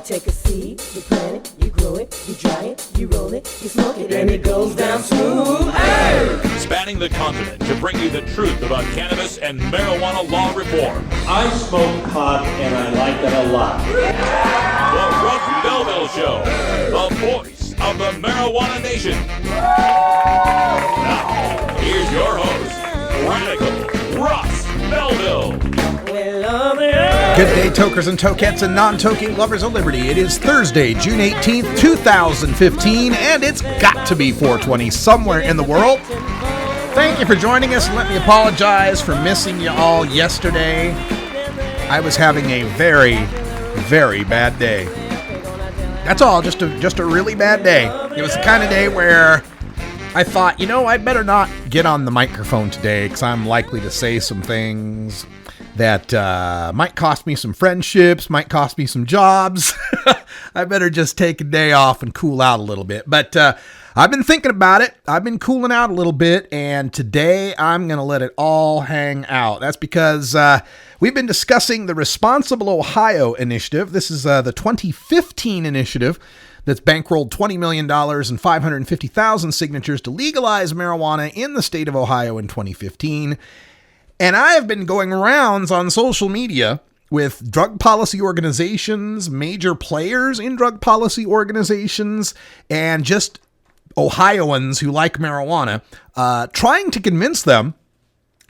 take a seed, you plant it, you grow it, you dry it, you roll it, you smoke it, and it goes down smooth. Hey! Spanning the continent to bring you the truth about cannabis and marijuana law reform. I smoke pot and I like it a lot. The Russ Belville Show, the voice of the marijuana nation. Now, here's your host, Radical Russ Belville. Good day, tokers and tokettes and non-toking lovers of liberty. It is Thursday, June 18th, 2015, and it's got to be 420 somewhere in the world. Thank you for joining us. Let me apologize for missing you all yesterday. I was having a very, very bad day. That's all, just a really bad day. It was the kind of day where I thought, I'd better not get on the microphone today because I'm likely to say some things that might cost me some friendships, might cost me some jobs. I better just take a day off and cool out a little bit. But I've been thinking about it. I've been cooling out a little bit, and today I'm going to let it all hang out. That's because we've been discussing the Responsible Ohio initiative. This is the 2015 initiative that's bankrolled $20 million and 550,000 signatures to legalize marijuana in the state of Ohio in 2015. And I have been going rounds on social media with drug policy organizations, major players in drug policy organizations, and just Ohioans who like marijuana, trying to convince them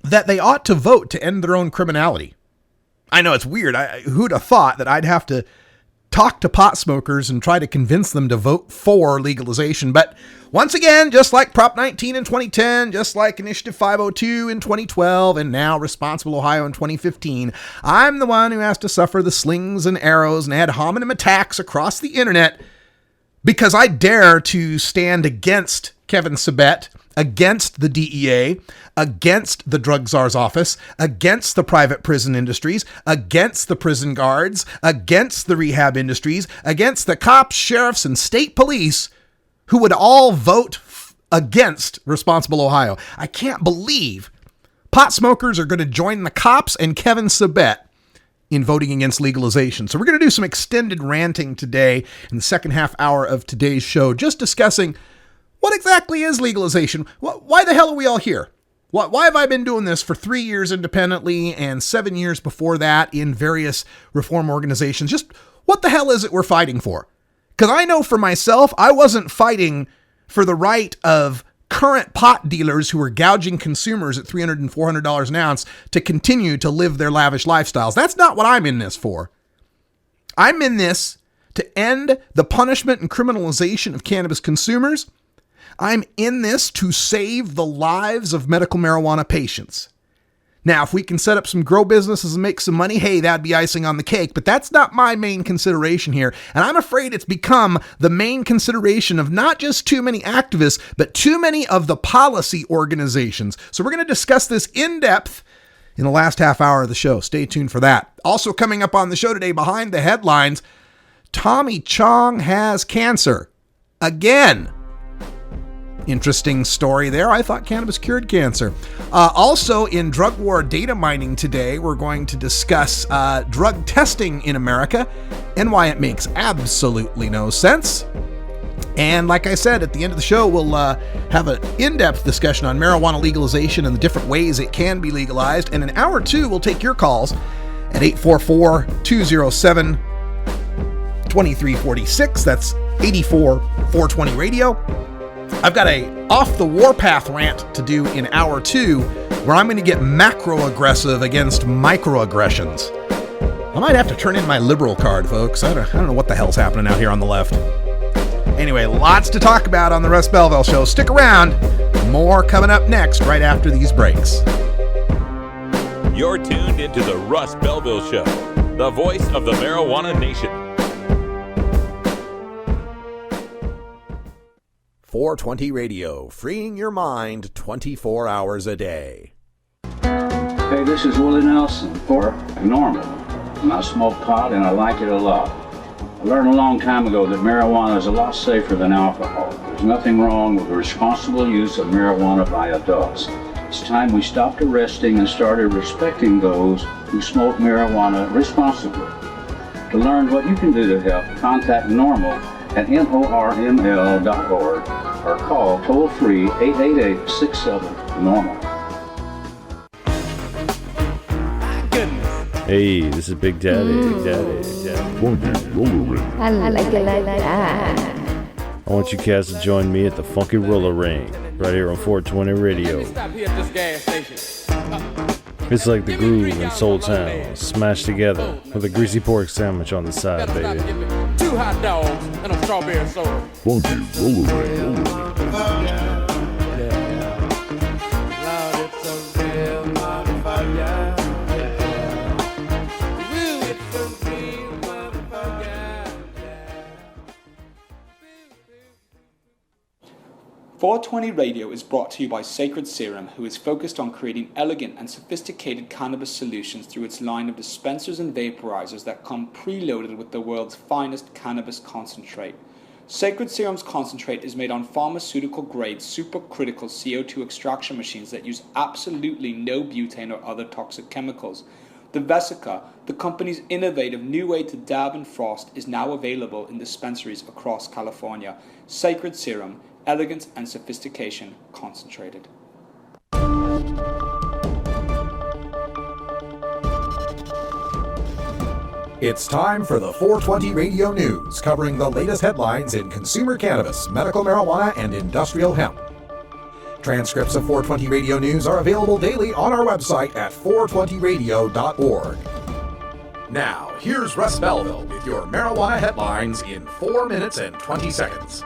that they ought to vote to end their own criminality. I know it's weird. Who'd have thought that I'd have to talk to pot smokers and try to convince them to vote for legalization. But once again, just like Prop 19 in 2010, just like Initiative 502 in 2012, and now Responsible Ohio in 2015, I'm the one who has to suffer the slings and arrows and ad hominem attacks across the internet because I dare to stand against Kevin Sabet, against the DEA, against the drug czar's office, against the private prison industries, against the prison guards, against the rehab industries, against the cops, sheriffs, and state police who would all vote against Responsible Ohio. I can't believe pot smokers are going to join the cops and Kevin Sabet in voting against legalization. So we're going to do some extended ranting today in the second half hour of today's show, just discussing what exactly is legalization? Why the hell are we all here? Why have I been doing this for 3 years independently and 7 years before that in various reform organizations? Just what the hell is it we're fighting for? Because I know for myself, I wasn't fighting for the right of current pot dealers who are gouging consumers at $300 and $400 an ounce to continue to live their lavish lifestyles. That's not what I'm in this for. I'm in this to end the punishment and criminalization of cannabis consumers. I'm in this to save the lives of medical marijuana patients. Now, if we can set up some grow businesses and make some money, hey, that'd be icing on the cake, but that's not my main consideration here. And I'm afraid it's become the main consideration of not just too many activists, but too many of the policy organizations. So we're going to discuss this in depth in the last half hour of the show. Stay tuned for that. Also coming up on the show today, behind the headlines, Tommy Chong has cancer. Again. Interesting story there. I thought cannabis cured cancer. Also in drug war data mining today, we're going to discuss drug testing in America and why it makes absolutely no sense. And like I said, at the end of the show, we'll have an in-depth discussion on marijuana legalization and the different ways it can be legalized. And in hour two, we'll take your calls at 844-207-2346. That's 84-420 radio. I've got a off the warpath rant to do in hour two where I'm going to get macro-aggressive against microaggressions. I might have to turn in my liberal card, folks. I don't know what the hell's happening out here on the left. Anyway, lots to talk about on the Russ Belville Show. Stick around. More coming up next right after these breaks. You're tuned into the Russ Belville Show, the voice of the marijuana nation. 420 Radio, freeing your mind 24 hours a day. Hey, this is Willie Nelson for Norman. And I smoke pot and I like it a lot. I learned a long time ago that marijuana is a lot safer than alcohol. There's nothing wrong with the responsible use of marijuana by adults. It's time we stopped arresting and started respecting those who smoke marijuana responsibly. To learn what you can do to help, contact NORML at NORML.org or call toll-free 888-67-NORMAL. Hey, this is Big Daddy. I like it like that. I want you cats to join me at the Funky Roller Ring, right here on 420 Radio. It's like the Groove in Soul Town, smashed together with a greasy pork sandwich on the side, baby. 2 hot dogs and a strawberry soda. Funky Roller Ring. Yeah. 420 Radio is brought to you by Sacred Serum, who is focused on creating elegant and sophisticated cannabis solutions through its line of dispensers and vaporizers that come preloaded with the world's finest cannabis concentrate. Sacred Serum's concentrate is made on pharmaceutical-grade supercritical CO2 extraction machines that use absolutely no butane or other toxic chemicals. The Vesica, the company's innovative new way to dab and frost, is now available in dispensaries across California. Sacred Serum, elegance and sophistication concentrated. It's time for the 420 Radio News, covering the latest headlines in consumer cannabis, medical marijuana, and industrial hemp. Transcripts of 420 Radio News are available daily on our website at 420radio.org. Now, here's Russ Belville with your marijuana headlines in 4 minutes and 20 seconds.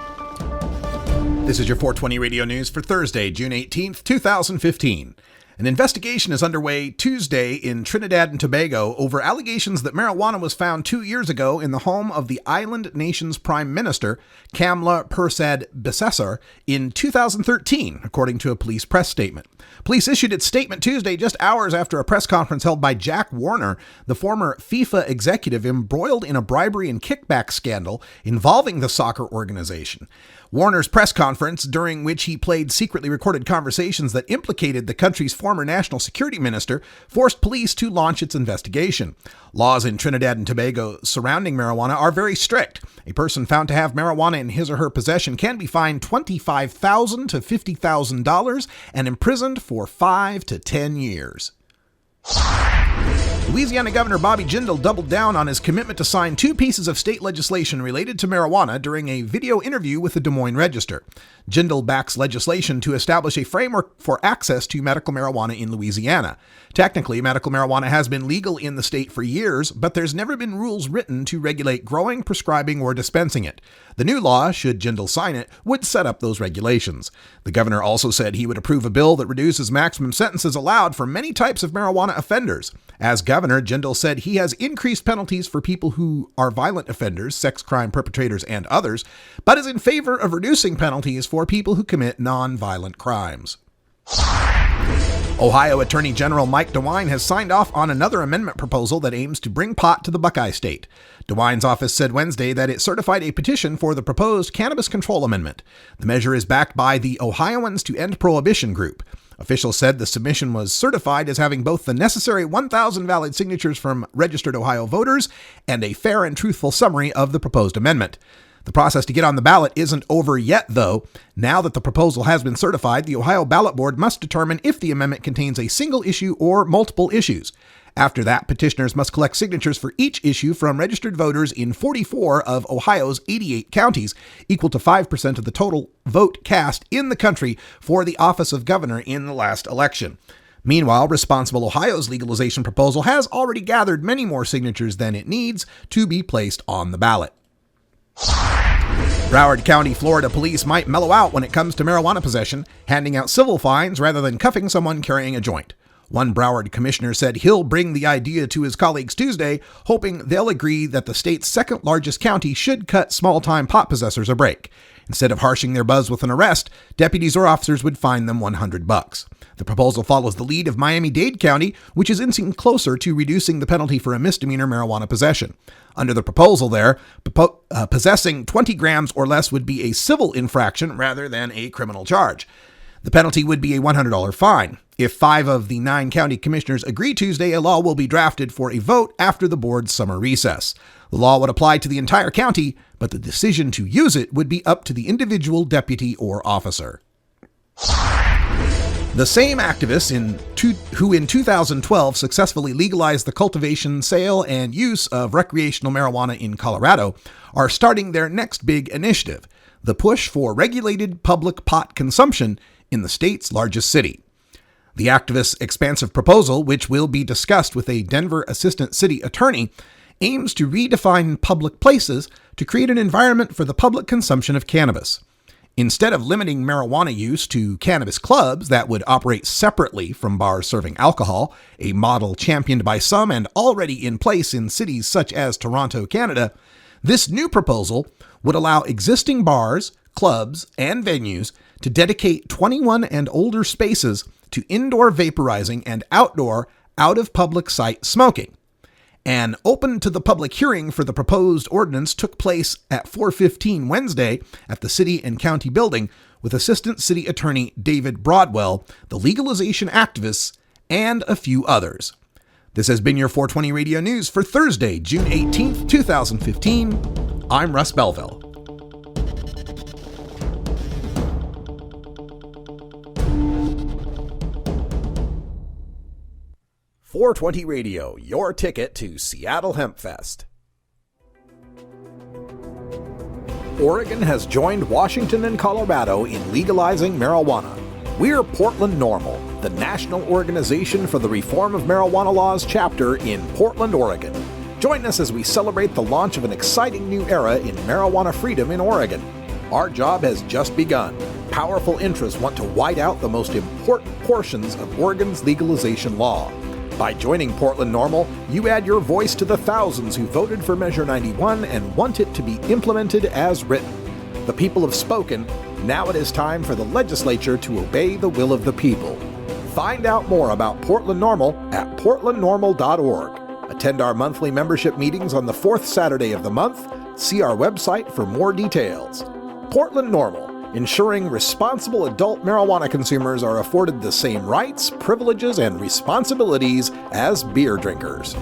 This is your 420 Radio News for Thursday, June 18th, 2015. An investigation is underway Tuesday in Trinidad and Tobago over allegations that marijuana was found 2 years ago in the home of the island nation's Prime Minister, Kamla Persad-Bissessar, in 2013, according to a police press statement. Police issued its statement Tuesday just hours after a press conference held by Jack Warner, the former FIFA executive embroiled in a bribery and kickback scandal involving the soccer organization. Warner's press conference, during which he played secretly recorded conversations that implicated the country's former national security minister, forced police to launch its investigation. Laws in Trinidad and Tobago surrounding marijuana are very strict. A person found to have marijuana in his or her possession can be fined $25,000 to $50,000 and imprisoned for 5 to 10 years. Louisiana Governor Bobby Jindal doubled down on his commitment to sign 2 pieces of state legislation related to marijuana during a video interview with the Des Moines Register. Jindal backs legislation to establish a framework for access to medical marijuana in Louisiana. Technically, medical marijuana has been legal in the state for years, but there's never been rules written to regulate growing, prescribing, or dispensing it. The new law, should Jindal sign it, would set up those regulations. The governor also said he would approve a bill that reduces maximum sentences allowed for many types of marijuana offenders. As governor, Jindal said he has increased penalties for people who are violent offenders, sex crime perpetrators, and others, but is in favor of reducing penalties for people who commit non-violent crimes. Ohio Attorney General Mike DeWine has signed off on another amendment proposal that aims to bring pot to the Buckeye State. DeWine's office said Wednesday that it certified a petition for the proposed Cannabis Control Amendment. The measure is backed by the Ohioans to End Prohibition group. Officials said the submission was certified as having both the necessary 1,000 valid signatures from registered Ohio voters and a fair and truthful summary of the proposed amendment. The process to get on the ballot isn't over yet, though. Now that the proposal has been certified, the Ohio Ballot Board must determine if the amendment contains a single issue or multiple issues. After that, petitioners must collect signatures for each issue from registered voters in 44 of Ohio's 88 counties, equal to 5% of the total vote cast in the country for the office of governor in the last election. Meanwhile, Responsible Ohio's legalization proposal has already gathered many more signatures than it needs to be placed on the ballot. Broward County, Florida police might mellow out when it comes to marijuana possession, handing out civil fines rather than cuffing someone carrying a joint. One Broward commissioner said he'll bring the idea to his colleagues Tuesday, hoping they'll agree that the state's second largest county should cut small-time pot possessors a break. Instead of harshing their buzz with an arrest, deputies or officers would fine them $100. The proposal follows the lead of Miami-Dade County, which is inching closer to reducing the penalty for a misdemeanor marijuana possession. Under the proposal there, possessing 20 grams or less would be a civil infraction rather than a criminal charge. The penalty would be a $100 fine. If 5 of the 9 county commissioners agree Tuesday, a law will be drafted for a vote after the board's summer recess. The law would apply to the entire county, but the decision to use it would be up to the individual deputy or officer. The same activists who in 2012 successfully legalized the cultivation, sale, and use of recreational marijuana in Colorado are starting their next big initiative, the push for regulated public pot consumption in the state's largest city. The activists' expansive proposal, which will be discussed with a Denver assistant city attorney, aims to redefine public places to create an environment for the public consumption of cannabis. Instead of limiting marijuana use to cannabis clubs that would operate separately from bars serving alcohol, a model championed by some and already in place in cities such as Toronto, Canada, this new proposal would allow existing bars, clubs, and venues to dedicate 21 and older spaces to indoor vaporizing and outdoor, out-of-public site smoking. An open to the public hearing for the proposed ordinance took place at 4:15 Wednesday at the City and County Building with Assistant City Attorney David Broadwell, the legalization activists, and a few others. This has been your 420 Radio News for Thursday, June 18th, 2015. I'm Russ Belville. 420 Radio, your ticket to Seattle Hemp Fest. Oregon has joined Washington and Colorado in legalizing marijuana. We're Portland NORML, the national organization for the reform of marijuana laws chapter in Portland, Oregon. Join us as we celebrate the launch of an exciting new era in marijuana freedom in Oregon. Our job has just begun. Powerful interests want to white out the most important portions of Oregon's legalization law. By joining Portland NORML, you add your voice to the thousands who voted for Measure 91 and want it to be implemented as written. The people have spoken. Now it is time for the legislature to obey the will of the people. Find out more about Portland NORML at portlandnormal.org. Attend our monthly membership meetings on the 4th Saturday of the month. See our website for more details. Portland NORML, ensuring responsible adult marijuana consumers are afforded the same rights, privileges, and responsibilities as beer drinkers.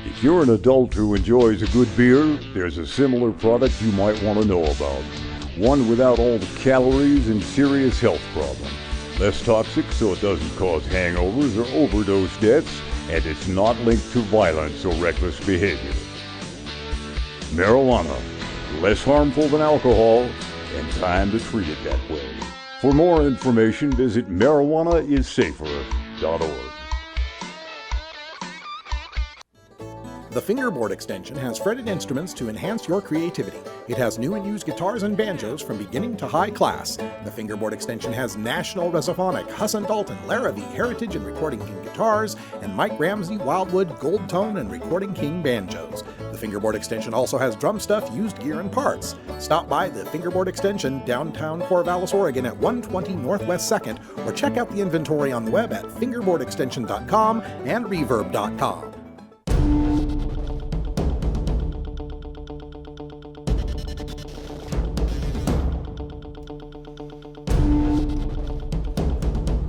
If you're an adult who enjoys a good beer, there's a similar product you might want to know about. One without all the calories and serious health problems. Less toxic so it doesn't cause hangovers or overdose deaths, and it's not linked to violence or reckless behavior. Marijuana. Less harmful than alcohol, and time to treat it that way. For more information, visit marijuanaissafer.org. The Fingerboard Extension has fretted instruments to enhance your creativity. It has new and used guitars and banjos from beginning to high class. The Fingerboard Extension has National Resophonic, Husson Dalton, Larrabee, Heritage and Recording King guitars, and Mike Ramsey, Wildwood, Gold Tone, and Recording King banjos. The Fingerboard Extension also has drum stuff, used gear, and parts. Stop by the Fingerboard Extension, downtown Corvallis, Oregon at 120 Northwest 2nd, or check out the inventory on the web at fingerboardextension.com and reverb.com.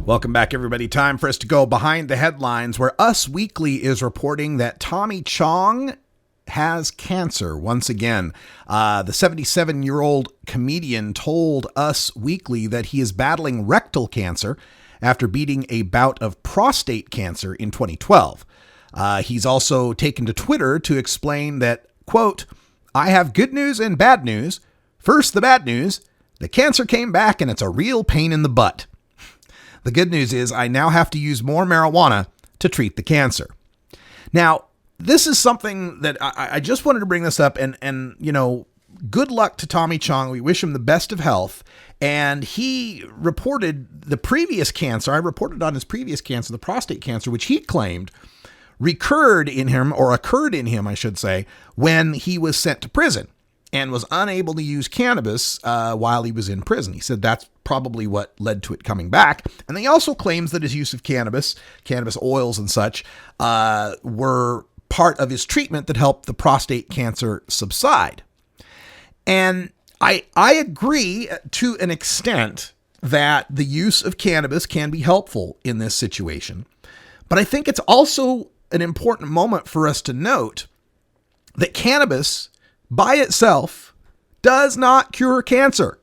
Welcome back, everybody. Time for us to go behind the headlines, where Us Weekly is reporting that Tommy Chong has cancer once again. The 77-year-old comedian told Us Weekly that he is battling rectal cancer after beating a bout of prostate cancer in 2012. He's also taken to Twitter to explain that, quote, "I have good news and bad news. First, the bad news. The cancer came back and it's a real pain in the butt. The good news is I now have to use more marijuana to treat the cancer." Now, this is something that I just wanted to bring this up, and you know, good luck to Tommy Chong. We wish him the best of health. And he reported the previous cancer. I reported on his previous cancer, the prostate cancer, which he claimed occurred in him, I should say, when he was sent to prison and was unable to use cannabis while he was in prison. He said that's probably what led to it coming back. And he also claims that his use of cannabis oils and such, were part of his treatment that helped the prostate cancer subside. And I agree to an extent that the use of cannabis can be helpful in this situation. But I think it's also an important moment for us to note that cannabis by itself does not cure cancer.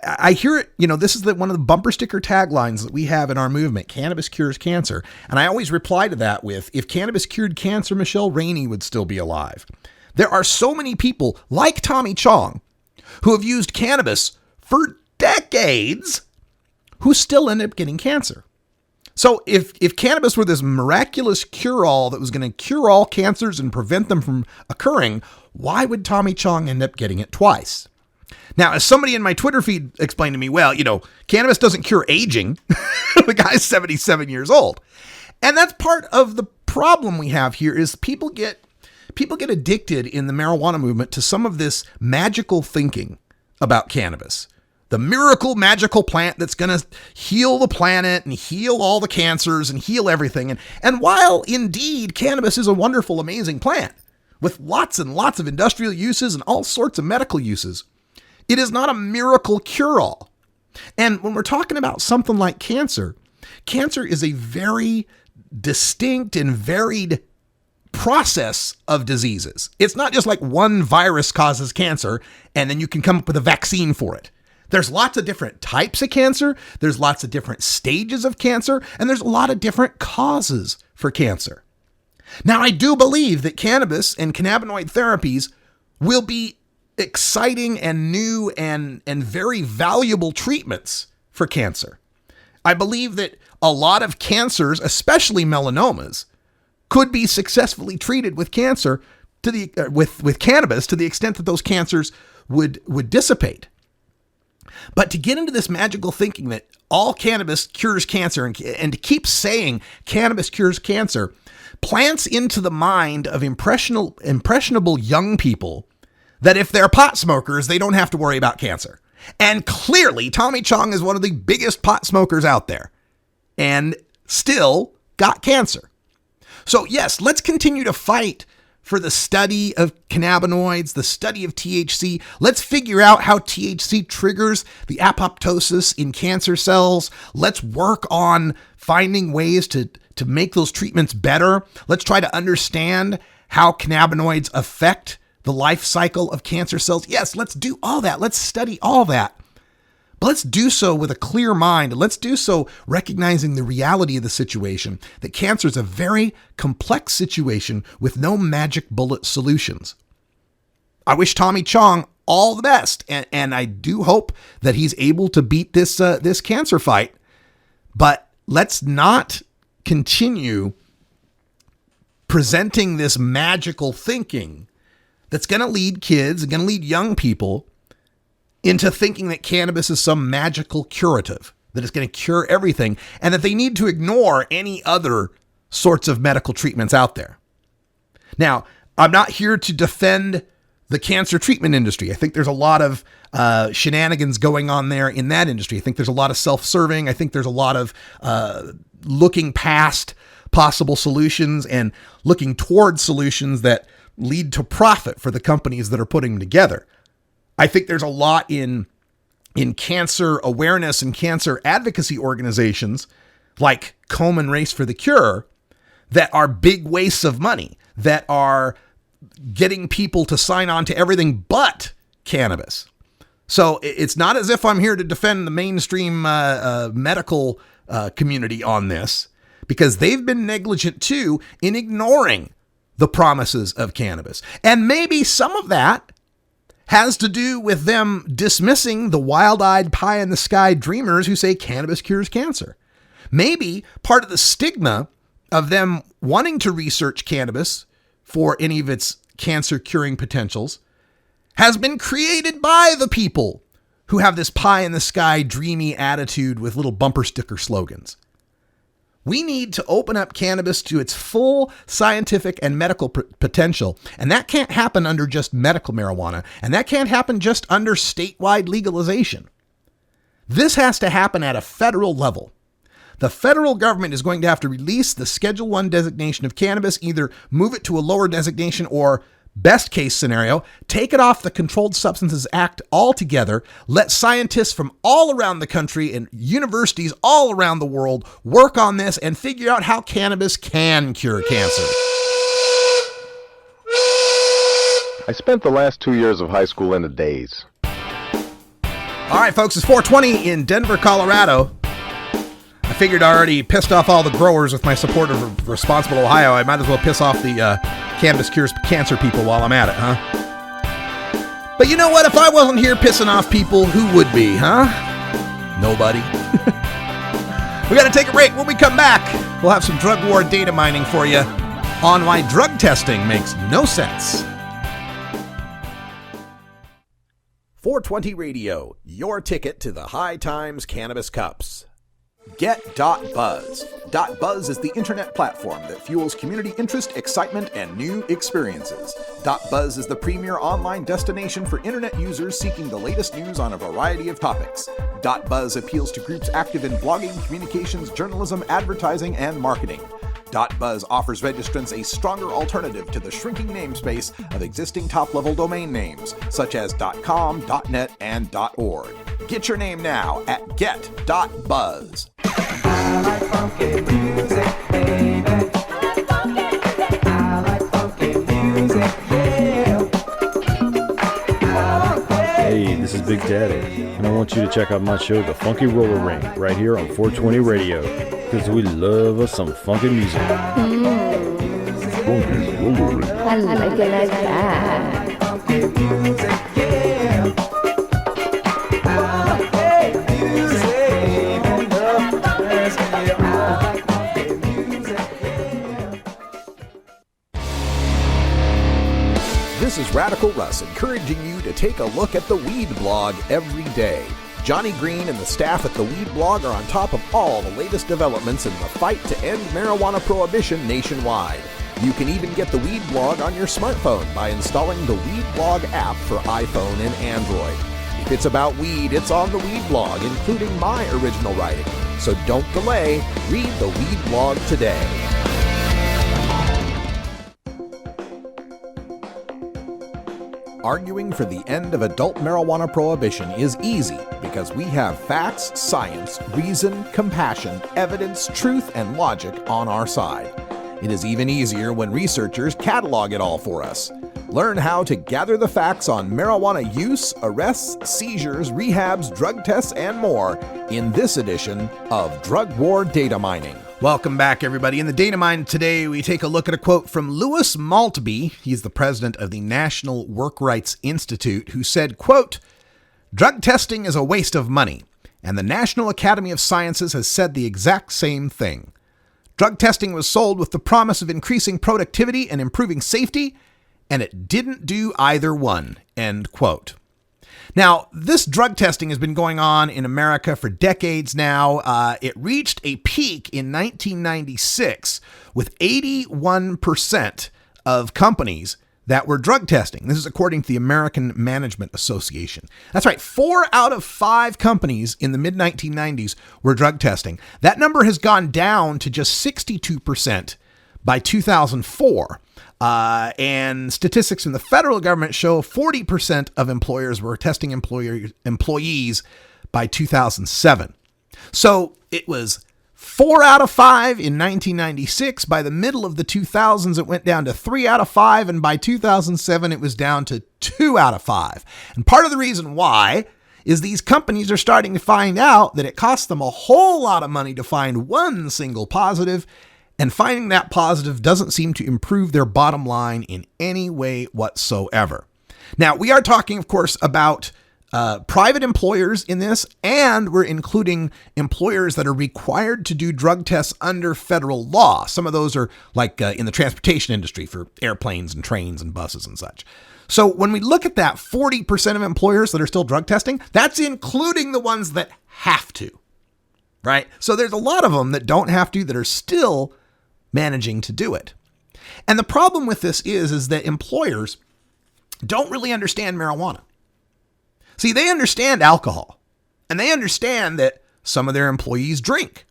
I hear it, this is one of the bumper sticker taglines that we have in our movement, cannabis cures cancer. And I always reply to that with, if cannabis cured cancer, Michelle Rainey would still be alive. There are so many people like Tommy Chong who have used cannabis for decades who still end up getting cancer. So if cannabis were this miraculous cure-all that was going to cure all cancers and prevent them from occurring, why would Tommy Chong end up getting it twice? Now, as somebody in my Twitter feed explained to me, well, cannabis doesn't cure aging. The guy's 77 years old. And that's part of the problem we have here is people get addicted in the marijuana movement to some of this magical thinking about cannabis. The miracle magical plant that's going to heal the planet and heal all the cancers and heal everything. And while indeed cannabis is a wonderful, amazing plant with lots and lots of industrial uses and all sorts of medical uses, it is not a miracle cure-all. And when we're talking about something like cancer, cancer is a very distinct and varied process of diseases. It's not just like one virus causes cancer and then you can come up with a vaccine for it. There's lots of different types of cancer. There's lots of different stages of cancer, and there's a lot of different causes for cancer. Now, I do believe that cannabis and cannabinoid therapies will be exciting and new and very valuable treatments for cancer. I believe that a lot of cancers, especially melanomas, could be successfully treated with cancer with cannabis to the extent that those cancers would dissipate. But to get into this magical thinking that all cannabis cures cancer and to keep saying cannabis cures cancer plants into the mind of impressionable young people that if they're pot smokers, they don't have to worry about cancer. And clearly, Tommy Chong is one of the biggest pot smokers out there and still got cancer. So yes, let's continue to fight for the study of cannabinoids, the study of THC. Let's figure out how THC triggers the apoptosis in cancer cells. Let's work on finding ways to make those treatments better. Let's try to understand how cannabinoids affect the life cycle of cancer cells. Yes, let's do all that. Let's study all that. But let's do so with a clear mind. Let's do so recognizing the reality of the situation, that cancer is a very complex situation with no magic bullet solutions. I wish Tommy Chong all the best, and I do hope that he's able to beat this cancer fight. But let's not continue presenting this magical thinking that's going to lead kids, going to lead young people into thinking that cannabis is some magical curative, that it's going to cure everything, and that they need to ignore any other sorts of medical treatments out there. Now, I'm not here to defend the cancer treatment industry. I think there's a lot of shenanigans going on there in that industry. I think there's a lot of self-serving. I think there's a lot of looking past possible solutions and looking towards solutions that lead to profit for the companies that are putting them together. I think there's a lot in cancer awareness and cancer advocacy organizations like Komen Race for the Cure that are big wastes of money, that are getting people to sign on to everything but cannabis. So it's not as if I'm here to defend the mainstream medical community on this, because they've been negligent too in ignoring the promises of cannabis. And maybe some of that has to do with them dismissing the wild-eyed pie-in-the-sky dreamers who say cannabis cures cancer. Maybe part of the stigma of them wanting to research cannabis for any of its cancer-curing potentials has been created by the people who have this pie-in-the-sky dreamy attitude with little bumper sticker slogans. We need to open up cannabis to its full scientific and medical potential. And that can't happen under just medical marijuana. And that can't happen just under statewide legalization. This has to happen at a federal level. The federal government is going to have to release the Schedule I designation of cannabis, either move it to a lower designation or Best case scenario, take it off the Controlled Substances Act altogether. Let scientists from all around the country and universities all around the world work on this and figure out how cannabis can cure cancer. I spent the last 2 years of high school in a daze. All right, folks, it's 4:20 in Denver, Colorado. I figured I already pissed off all the growers with my support of Responsible Ohio. I might as well piss off the Cannabis Cures Cancer people while I'm at it, huh? But you know what? If I wasn't here pissing off people, who would be, huh? Nobody. We got to take a break. When we come back, we'll have some drug war data mining for you on why drug testing makes no sense. 420 Radio, your ticket to the High Times Cannabis Cups. Get.Buzz. .Buzz is the internet platform that fuels community interest, excitement, and new experiences. .Buzz is the premier online destination for internet users seeking the latest news on a variety of topics. .Buzz appeals to groups active in blogging, communications, journalism, advertising, and marketing. .Buzz offers registrants a stronger alternative to the shrinking namespace of existing top-level domain names, such as .com, .net, and .org. Get your name now at get.buzz. I like funky music, baby. I like funky music, yeah. Hey, this is Big Daddy, and I want you to check out my show, The Funky Roller Ring, right here on 420 Radio, because we love us some funky music. I like it like that. Funky music, yeah. This is Radical Russ encouraging you to take a look at the Weed Blog every day. Johnny Green and the staff at the Weed Blog are on top of all the latest developments in the fight to end marijuana prohibition nationwide. You can even get the Weed Blog on your smartphone by installing the Weed Blog app for iPhone and Android. If it's about weed, it's on the Weed Blog, including my original writing. So don't delay, read the Weed Blog today. Arguing for the end of adult marijuana prohibition is easy because we have facts, science, reason, compassion, evidence, truth, and logic on our side. It is even easier when researchers catalog it all for us. Learn how to gather the facts on marijuana use, arrests, seizures, rehabs, drug tests, and more in this edition of Drug War Data Mining. Welcome back, everybody. In the Data Mine today, we take a look at a quote from Louis Maltby. He's the president of the National Work Rights Institute, who said, quote, "Drug testing is a waste of money, and the National Academy of Sciences has said the exact same thing. Drug testing was sold with the promise of increasing productivity and improving safety, and it didn't do either one," end quote. Now, this drug testing has been going on in America for decades now. It reached a peak in 1996 with 81% of companies that were drug testing. This is according to the American Management Association. That's right, 4 out of 5 companies in the mid-1990s were drug testing. That number has gone down to just 62% by 2004. And statistics from the federal government show 40% of employers were testing employees by 2007. So it was 4 out of 5 in 1996. By the middle of the 2000s, it went down to 3 out of 5. And by 2007, it was down to 2 out of 5. And part of the reason why is these companies are starting to find out that it costs them a whole lot of money to find one single positive, and finding that positive doesn't seem to improve their bottom line in any way whatsoever. Now, we are talking, of course, about private employers in this, and we're including employers that are required to do drug tests under federal law. Some of those are like in the transportation industry for airplanes and trains and buses and such. So when we look at that 40% of employers that are still drug testing, that's including the ones that have to, right? So there's a lot of them that don't have to that are still managing to do it. And the problem with this is that employers don't really understand marijuana. See, they understand alcohol, and they understand that some of their employees drink.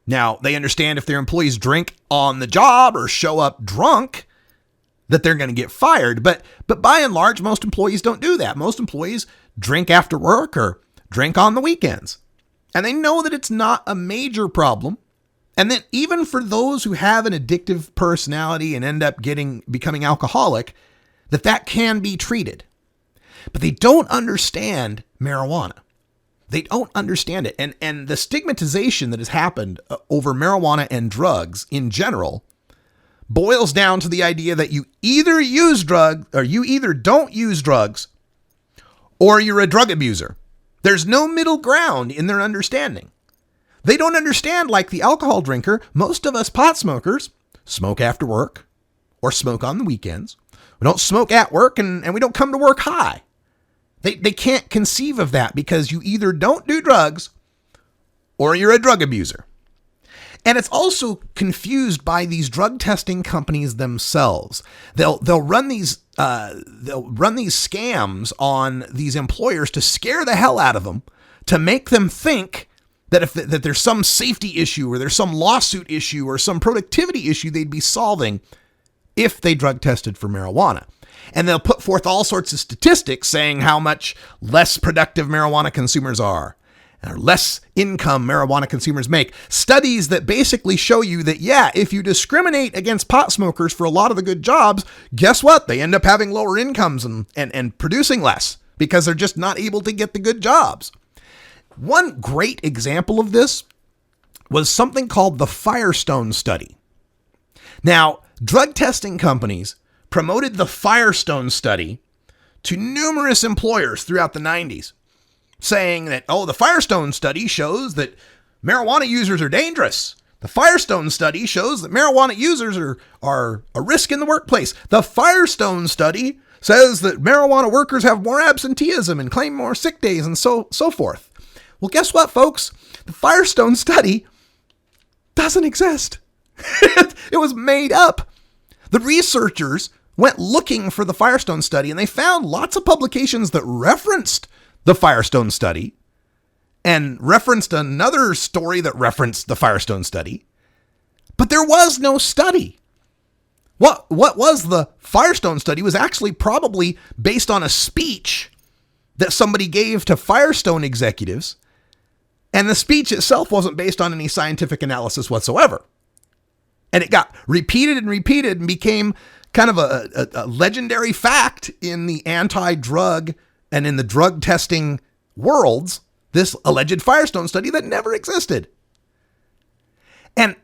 Now, they understand if their employees drink on the job or show up drunk, that they're going to get fired. But by and large, most employees don't do that. Most employees drink after work or drink on the weekends. And they know that it's not a major problem. And then even for those who have an addictive personality and end up becoming alcoholic, that can be treated. But they don't understand marijuana. They don't understand it. And the stigmatization that has happened over marijuana and drugs in general boils down to the idea that you either use drugs or you either don't use drugs or you're a drug abuser. There's no middle ground in their understanding. They don't understand, like the alcohol drinker, most of us pot smokers smoke after work or smoke on the weekends. We don't smoke at work and we don't come to work high. They can't conceive of that because you either don't do drugs or you're a drug abuser. And it's also confused by these drug testing companies themselves. They'll run these scams on these employers to scare the hell out of them, to make them think that that there's some safety issue or there's some lawsuit issue or some productivity issue they'd be solving if they drug tested for marijuana. And they'll put forth all sorts of statistics saying how much less productive marijuana consumers are, or less income marijuana consumers make. Studies that basically show you that, yeah, if you discriminate against pot smokers for a lot of the good jobs, guess what? They end up having lower incomes and producing less because they're just not able to get the good jobs. One great example of this was something called the Firestone study. Now, drug testing companies promoted the Firestone study to numerous employers throughout the 90s, saying that, the Firestone study shows that marijuana users are dangerous. The Firestone study shows that marijuana users are a risk in the workplace. The Firestone study says that marijuana workers have more absenteeism and claim more sick days and so forth. Well, guess what, folks? The Firestone study doesn't exist. It was made up. The researchers went looking for the Firestone study and they found lots of publications that referenced the Firestone study and referenced another story that referenced the Firestone study, but there was no study. What was the Firestone study was actually probably based on a speech that somebody gave to Firestone executives, and the speech itself wasn't based on any scientific analysis whatsoever. And it got repeated and became kind of a legendary fact in the anti-drug and in the drug testing worlds, this alleged Firestone study that never existed. And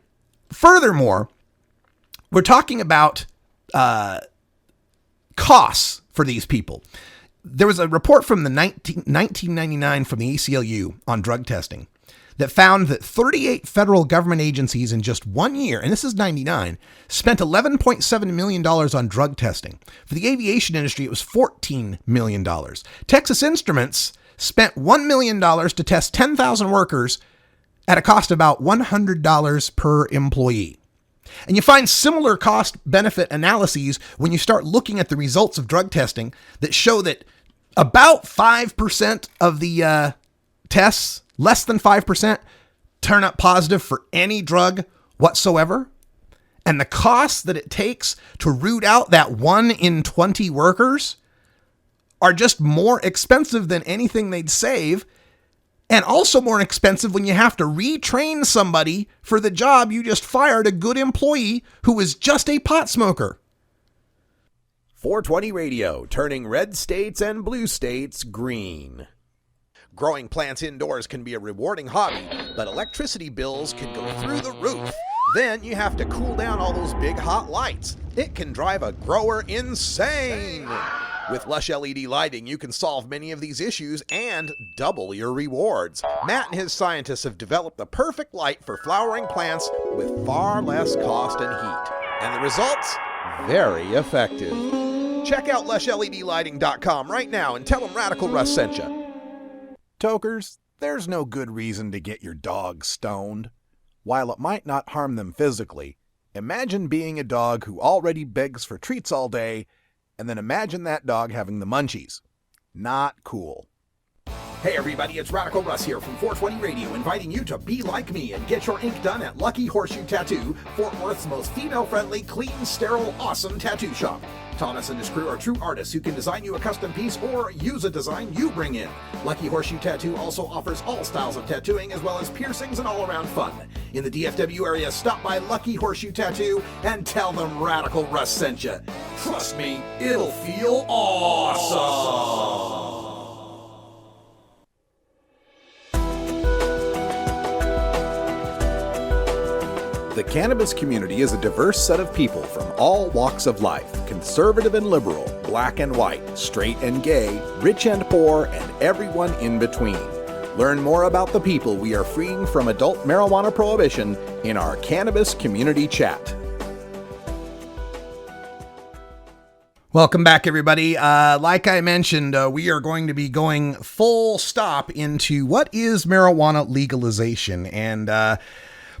furthermore, we're talking about costs for these people. There was a report from the 1999 from the ACLU on drug testing that found that 38 federal government agencies in just 1 year, and this is 99, spent $11.7 million on drug testing. For the aviation industry, it was $14 million. Texas Instruments spent $1 million to test 10,000 workers at a cost of about $100 per employee. And you find similar cost-benefit analyses when you start looking at the results of drug testing that show that about 5% of the tests, less than 5%, turn up positive for any drug whatsoever. And the cost that it takes to root out that 1 in 20 workers are just more expensive than anything they'd save. And also more expensive when you have to retrain somebody for the job you just fired a good employee who was just a pot smoker. 420 Radio, turning red states and blue states green. Growing plants indoors can be a rewarding hobby, but electricity bills can go through the roof. Then you have to cool down all those big hot lights. It can drive a grower insane. With Lush LED lighting, you can solve many of these issues and double your rewards. Matt and his scientists have developed the perfect light for flowering plants with far less cost and heat. And the results? Very effective. Check out LushLEDlighting.com right now and tell them Radical Russ sent you. Tokers, there's no good reason to get your dog stoned. While it might not harm them physically, imagine being a dog who already begs for treats all day, and then imagine that dog having the munchies. Not cool. Hey everybody, it's Radical Russ here from 420 Radio, inviting you to be like me and get your ink done at Lucky Horseshoe Tattoo, Fort Worth's most female-friendly, clean, sterile, awesome tattoo shop. Thomas and his crew are true artists who can design you a custom piece or use a design you bring in. Lucky Horseshoe Tattoo also offers all styles of tattooing as well as piercings and all-around fun. In the DFW area, stop by Lucky Horseshoe Tattoo and tell them Radical Russ sent you. Trust me, it'll feel awesome. The cannabis community is a diverse set of people from all walks of life, conservative and liberal, black and white, straight and gay, rich and poor, and everyone in between. Learn more about the people we are freeing from adult marijuana prohibition in our Cannabis Community Chat. Welcome back, everybody. Like I mentioned, we are going to be going full stop into what is marijuana legalization. And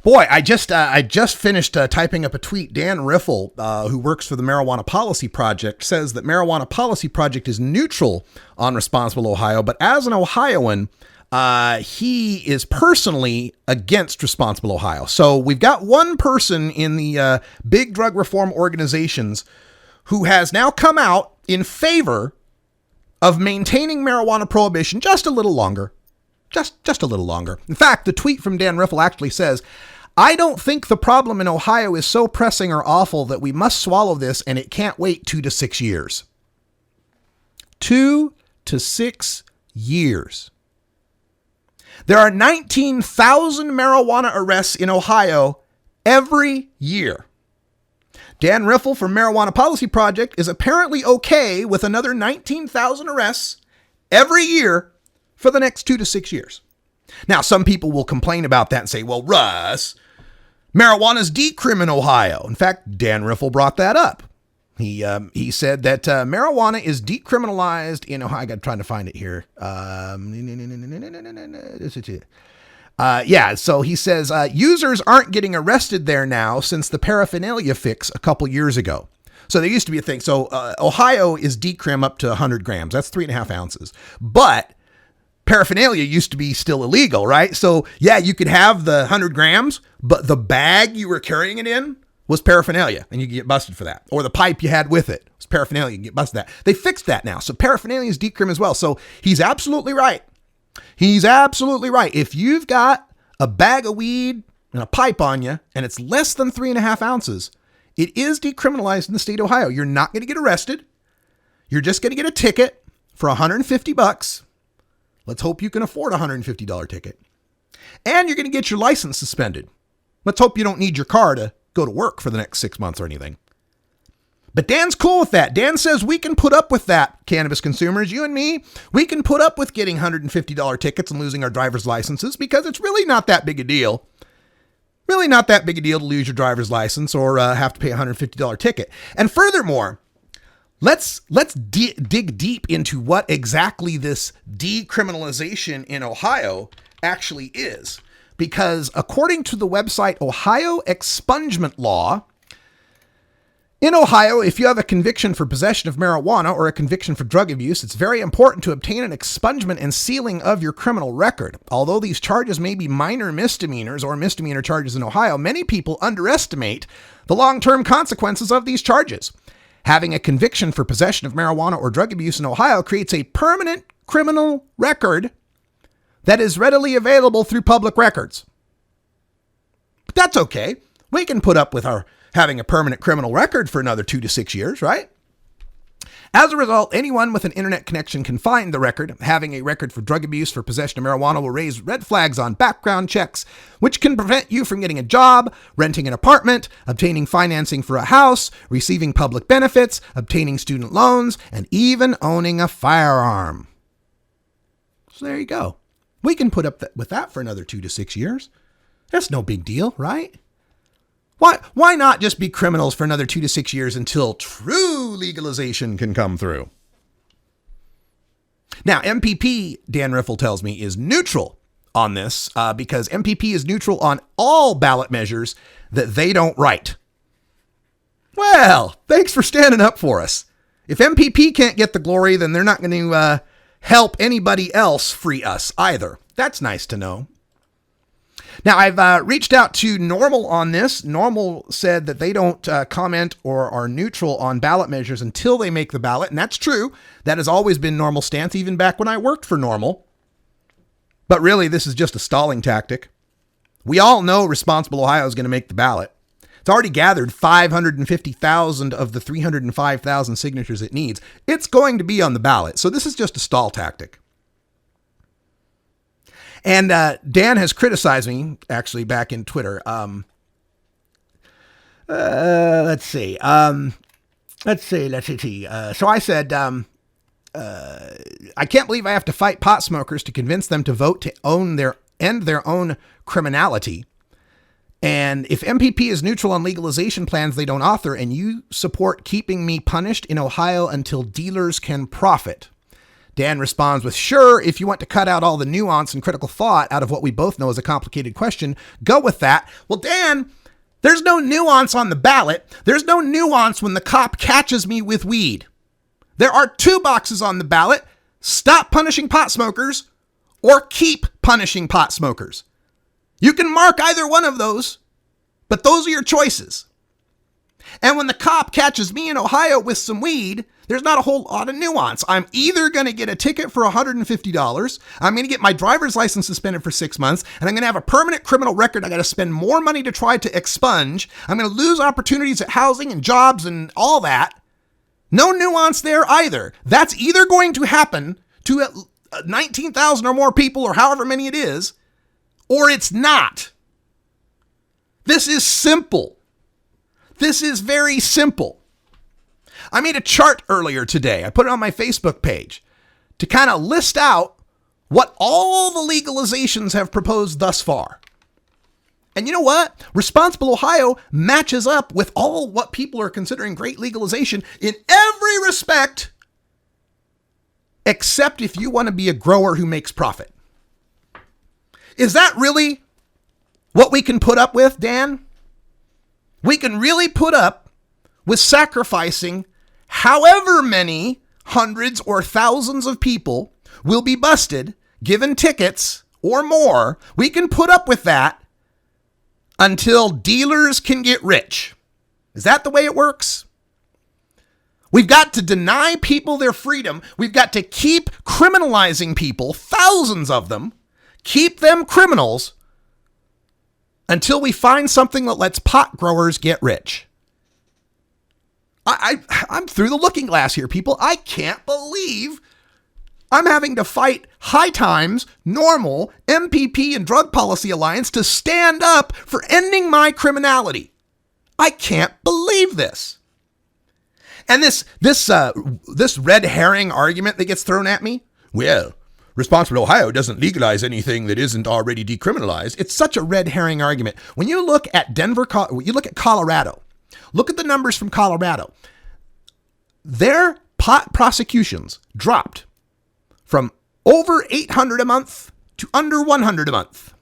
boy, I just finished typing up a tweet. Dan Riffle, who works for the Marijuana Policy Project, says that Marijuana Policy Project is neutral on Responsible Ohio, but as an Ohioan, he is personally against Responsible Ohio. So we've got one person in the big drug reform organizations who has now come out in favor of maintaining marijuana prohibition just a little longer. Just a little longer. In fact, the tweet from Dan Riffle actually says, "I don't think the problem in Ohio is so pressing or awful that we must swallow this and it can't wait 2 to 6 years." 2 to 6 years. There are 19,000 marijuana arrests in Ohio every year. Dan Riffle from Marijuana Policy Project is apparently okay with another 19,000 arrests every year for the next 2 to 6 years. Now, some people will complain about that and say, well, Russ, marijuana's decrim in Ohio. In fact, Dan Riffle brought that up. He said that marijuana is decriminalized in Ohio. I got trying to find it here. So he says users aren't getting arrested there now since the paraphernalia fix a couple years ago. So there used to be a thing. So Ohio is decrim up to 100 grams. That's 3.5 ounces. But paraphernalia used to be still illegal, right? So yeah, you could have the 100 grams, but the bag you were carrying it in was paraphernalia, and you get busted for that. Or the pipe you had with it was paraphernalia, you get busted for that. They fixed that now. So paraphernalia is decrim as well. So he's absolutely right. He's absolutely right. If you've got a bag of weed and a pipe on you, and it's less than 3.5 ounces, it is decriminalized in the state of Ohio. You're not going to get arrested. You're just going to get a ticket for $150. Let's hope you can afford a $150 ticket. And you're going to get your license suspended. Let's hope you don't need your car to go to work for the next 6 months or anything. But Dan's cool with that. Dan says we can put up with that, cannabis consumers, you and me. We can put up with getting $150 tickets and losing our driver's licenses because it's really not that big a deal. Really not that big a deal to lose your driver's license or have to pay a $150 ticket. And furthermore, let's dig deep into what exactly this decriminalization in Ohio actually is. Because according to the website Ohio Expungement Law, in Ohio, if you have a conviction for possession of marijuana or a conviction for drug abuse, it's very important to obtain an expungement and sealing of your criminal record. Although these charges may be minor misdemeanors or misdemeanor charges in Ohio, many people underestimate the long-term consequences of these charges. Having a conviction for possession of marijuana or drug abuse in Ohio creates a permanent criminal record that is readily available through public records. But that's okay. We can put up with our having a permanent criminal record for another 2 to 6 years, right? As a result, anyone with an internet connection can find the record. Having a record for drug abuse for possession of marijuana will raise red flags on background checks, which can prevent you from getting a job, renting an apartment, obtaining financing for a house, receiving public benefits, obtaining student loans, and even owning a firearm. So there you go. We can put up with that for another 2 to 6 years. That's no big deal, right? Why not just be criminals for another 2 to 6 years until true legalization can come through? Now, MPP, Dan Riffle tells me, is neutral on this because MPP is neutral on all ballot measures that they don't write. Well, thanks for standing up for us. If MPP can't get the glory, then they're not going to help anybody else free us either. That's nice to know. Now, I've reached out to Normal on this. Normal said that they don't comment or are neutral on ballot measures until they make the ballot. And that's true. That has always been Normal's stance, even back when I worked for Normal. But really, this is just a stalling tactic. We all know Responsible Ohio is going to make the ballot. It's already gathered 550,000 of the 305,000 signatures it needs. It's going to be on the ballot. So this is just a stall tactic. And Dan has criticized me, actually, back in Twitter. Let's see. So I said, I can't believe I have to fight pot smokers to convince them to vote to end their own criminality. And if MPP is neutral on legalization plans they don't author, and you support keeping me punished in Ohio until dealers can profit. Dan responds with, sure, if you want to cut out all the nuance and critical thought out of what we both know is a complicated question, go with that. Well, Dan, there's no nuance on the ballot. There's no nuance when the cop catches me with weed. There are 2 boxes on the ballot: stop punishing pot smokers or keep punishing pot smokers. You can mark either one of those, but those are your choices. And when the cop catches me in Ohio with some weed, there's not a whole lot of nuance. I'm either going to get a ticket for $150, I'm going to get my driver's license suspended for 6 months, and I'm going to have a permanent criminal record I got to spend more money to try to expunge. I'm going to lose opportunities at housing and jobs and all that. No nuance there either. That's either going to happen to 19,000 or more people, or however many it is, or it's not. This is simple. This is very simple. I made a chart earlier today. I put it on my Facebook page to kind of list out what all the legalizations have proposed thus far. And you know what? Responsible Ohio matches up with all what people are considering great legalization in every respect, except if you want to be a grower who makes profit. Is that really what we can put up with, Dan? We can really put up with sacrificing however many hundreds or thousands of people will be busted, given tickets or more. We can put up with that until dealers can get rich. Is that the way it works? We've got to deny people their freedom. We've got to keep criminalizing people, thousands of them, keep them criminals until we find something that lets pot growers get rich. I'm through the looking glass here, people. I can't believe I'm having to fight High Times, Normal, MPP, and Drug Policy Alliance to stand up for ending my criminality. I can't believe this. And this red herring argument that gets thrown at me, well, Responsible Ohio doesn't legalize anything that isn't already decriminalized. It's such a red herring argument. When you look at you look at Colorado, look at the numbers from Colorado. Their pot prosecutions dropped from over 800 a month to under 100 a month.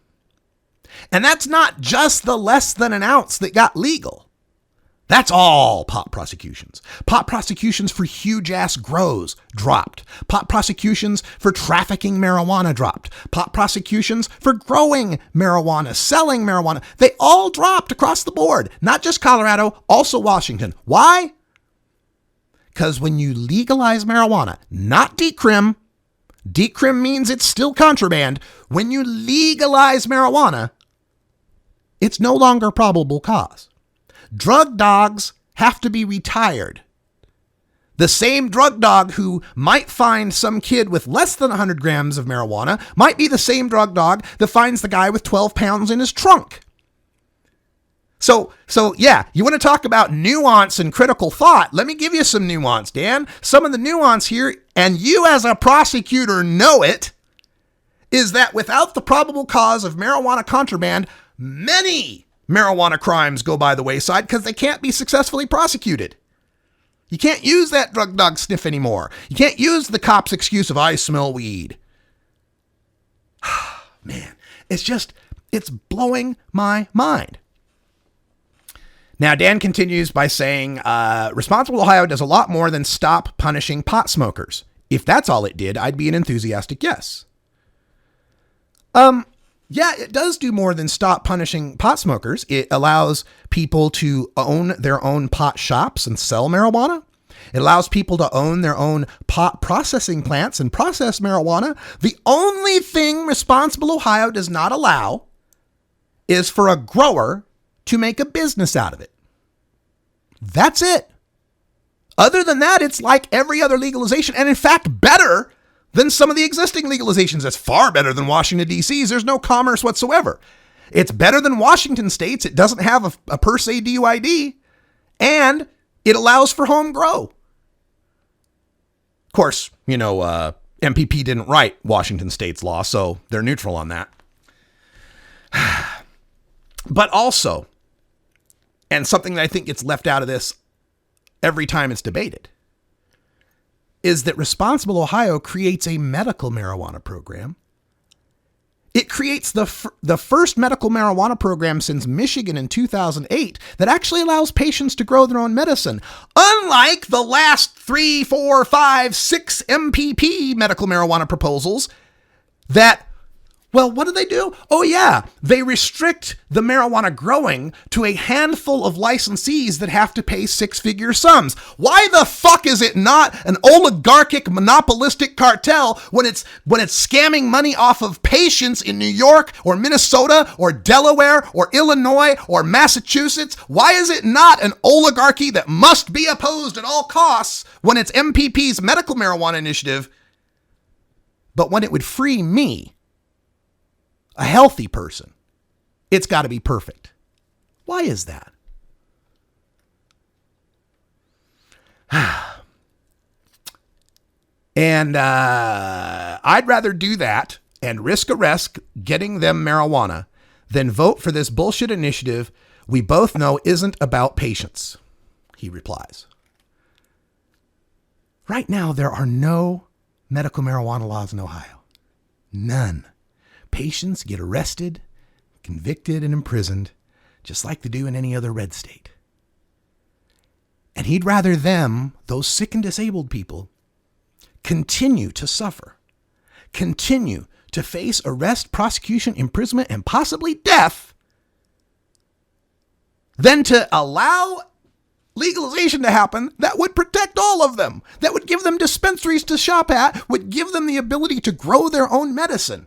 And that's not just the less than an ounce that got legal. That's all pot prosecutions. Pot prosecutions for huge ass grows dropped. Pot prosecutions for trafficking marijuana dropped. Pot prosecutions for growing marijuana, selling marijuana. They all dropped across the board. Not just Colorado, also Washington. Why? Because when you legalize marijuana, not decrim means it's still contraband. When you legalize marijuana, it's no longer probable cause. Drug dogs have to be retired. The same drug dog who might find some kid with less than 100 grams of marijuana might be the same drug dog that finds the guy with 12 pounds in his trunk. So yeah, you want to talk about nuance and critical thought? Let me give you some nuance, Dan. Some of the nuance here, and you as a prosecutor know it, is that without the probable cause of marijuana contraband, many marijuana crimes go by the wayside because they can't be successfully prosecuted. You can't use that drug dog sniff anymore. You can't use the cop's excuse of I smell weed. Man, it's blowing my mind. Now, Dan continues by saying, Responsible Ohio does a lot more than stop punishing pot smokers. If that's all it did, I'd be an enthusiastic yes. Yeah, it does do more than stop punishing pot smokers. It allows people to own their own pot shops and sell marijuana. It allows people to own their own pot processing plants and process marijuana. The only thing Responsible Ohio does not allow is for a grower to make a business out of it. That's it. Other than that, it's like every other legalization, and in fact, better than some of the existing legalizations. It's far better than Washington, D.C.'s. There's no commerce whatsoever. It's better than Washington State's. It doesn't have a per se DUID, and it allows for home grow. Of course, MPP didn't write Washington State's law, so they're neutral on that. But also, and something that I think gets left out of this every time it's debated, is that Responsible Ohio creates a medical marijuana program. It creates the first medical marijuana program since Michigan in 2008 that actually allows patients to grow their own medicine. Unlike the last 3, 4, 5, 6 MPP medical marijuana proposals that, well, what do they do? Oh yeah, they restrict the marijuana growing to a handful of licensees that have to pay 6-figure sums. Why the fuck is it not an oligarchic monopolistic cartel when it's scamming money off of patients in New York or Minnesota or Delaware or Illinois or Massachusetts? Why is it not an oligarchy that must be opposed at all costs when it's MPP's medical marijuana initiative, but when it would free me, a healthy person, it's got to be perfect? Why is that? And I'd rather do that and risk getting them marijuana than vote for this bullshit initiative we both know isn't about patients, he replies. Right now, there are no medical marijuana laws in Ohio. None. Patients get arrested, convicted, and imprisoned, just like they do in any other red state. And he'd rather them, those sick and disabled people, continue to suffer, continue to face arrest, prosecution, imprisonment, and possibly death, than to allow legalization to happen that would protect all of them, that would give them dispensaries to shop at, would give them the ability to grow their own medicine.